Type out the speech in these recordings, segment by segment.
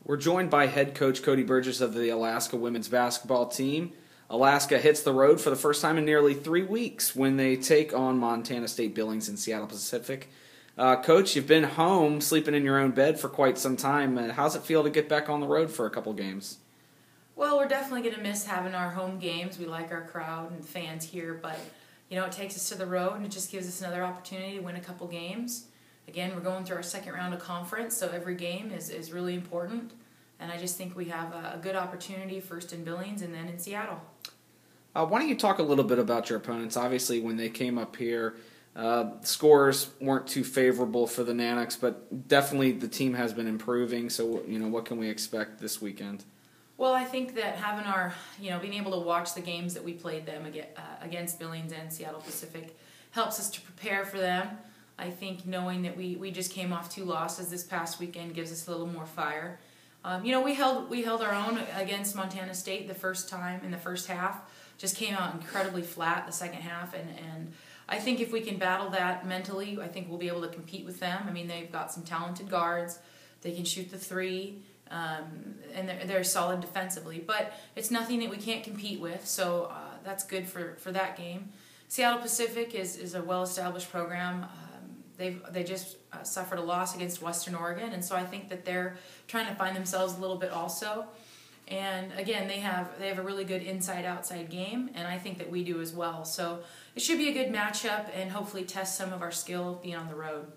We're joined by head coach Cody Burgess of the Alaska women's basketball team. Alaska hits the road for the first time in nearly 3 weeks when they take on Montana State-Billings and Seattle Pacific. Coach, you've been home sleeping in your own bed for quite some time. How's it feel to get back on the road for a couple games? Well, we're definitely going to miss having our home games. We like our crowd and fans here, but it takes us to the road and it just gives us another opportunity to win a couple games. Again, we're going through our second round of conference, so every game is really important. And I just think we have a good opportunity first in Billings and then in Seattle. Why don't you talk a little bit about your opponents? Obviously, when they came up here, scores weren't too favorable for the Nanooks, but definitely the team has been improving. So, what can we expect this weekend? Well, I think that having our, being able to watch the games that we played them against Billings and Seattle Pacific helps us to prepare for them. I think knowing that we just came off 2 losses this past weekend gives us a little more fire. We held our own against Montana State the first time in the first half. Just came out incredibly flat the second half, and I think if we can battle that mentally, I think we'll be able to compete with them. I mean, they've got some talented guards. They can shoot the three, and they're solid defensively. But it's nothing that we can't compete with, so that's good for that game. Seattle Pacific is a well-established program. They just suffered a loss against Western Oregon, and so I think that they're trying to find themselves a little bit also. And again, they have a really good inside-outside game, and I think that we do as well. So it should be a good matchup, and hopefully test some of our skill being on the road.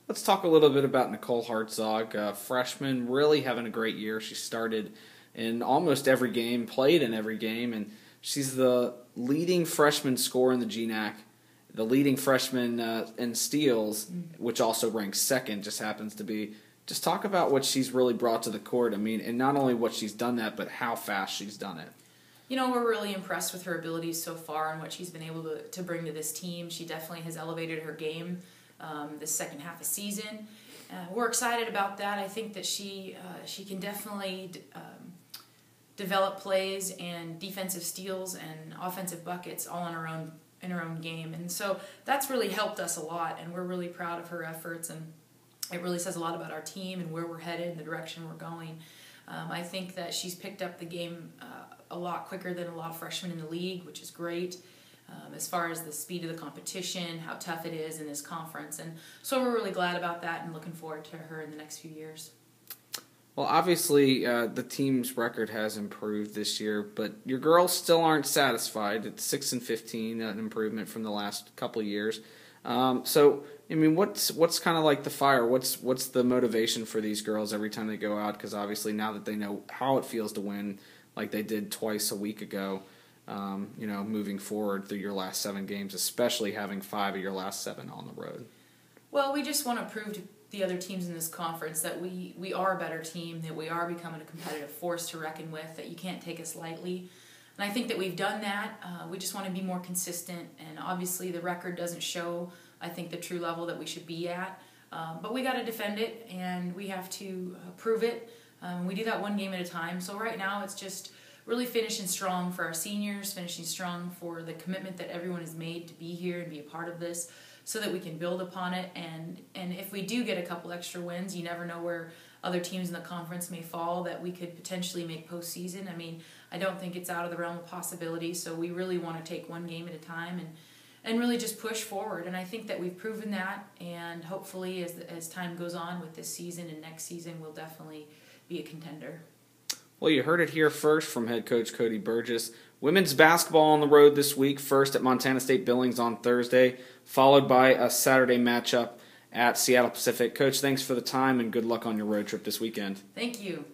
Let's talk a little bit about Nicole Hartzog, freshman, really having a great year. She started in almost every game, played in every game, and she's the leading freshman scorer in the GNAC. The leading freshman in steals, which also ranks second, just happens to be. Just talk about what she's really brought to the court. I mean, and not only what she's done that, but how fast she's done it. We're really impressed with her abilities so far and what she's been able to bring to this team. She definitely has elevated her game this second half of season. We're excited about that. I think that she can definitely develop plays and defensive steals and offensive buckets all in her own game, and so that's really helped us a lot, and we're really proud of her efforts, and it really says a lot about our team and where we're headed and the direction we're going. I think that she's picked up the game a lot quicker than a lot of freshmen in the league, which is great as far as the speed of the competition, how tough it is in this conference, and so we're really glad about that and looking forward to her in the next few years. Well, obviously, the team's record has improved this year, but your girls still aren't satisfied. It's 6-15, an improvement from the last couple of years. So, I mean, what's kind of like the fire? What's the motivation for these girls every time they go out? Because obviously, now that they know how it feels to win, like they did twice a week ago, moving forward through your last 7 games, especially having 5 of your last 7 on the road. Well, we just want to prove to the other teams in this conference that we are a better team, that we are becoming a competitive force to reckon with, that you can't take us lightly. And I think that we've done that. We just want to be more consistent, and obviously the record doesn't show, I think, the true level that we should be at. But we got to defend it, and we have to prove it. We do that one game at a time. So right now it's just really finishing strong for our seniors, finishing strong for the commitment that everyone has made to be here and be a part of this, so that we can build upon it. And if we do get a couple extra wins, you never know where other teams in the conference may fall, that we could potentially make postseason. I mean, I don't think it's out of the realm of possibility, so we really want to take one game at a time and really just push forward. And I think that we've proven that, and hopefully as time goes on with this season and next season, we'll definitely be a contender. Well, you heard it here first from head coach Cody Burgess. Women's basketball on the road this week, first at Montana State-Billings on Thursday, followed by a Saturday matchup at Seattle Pacific. Coach, thanks for the time and good luck on your road trip this weekend. Thank you.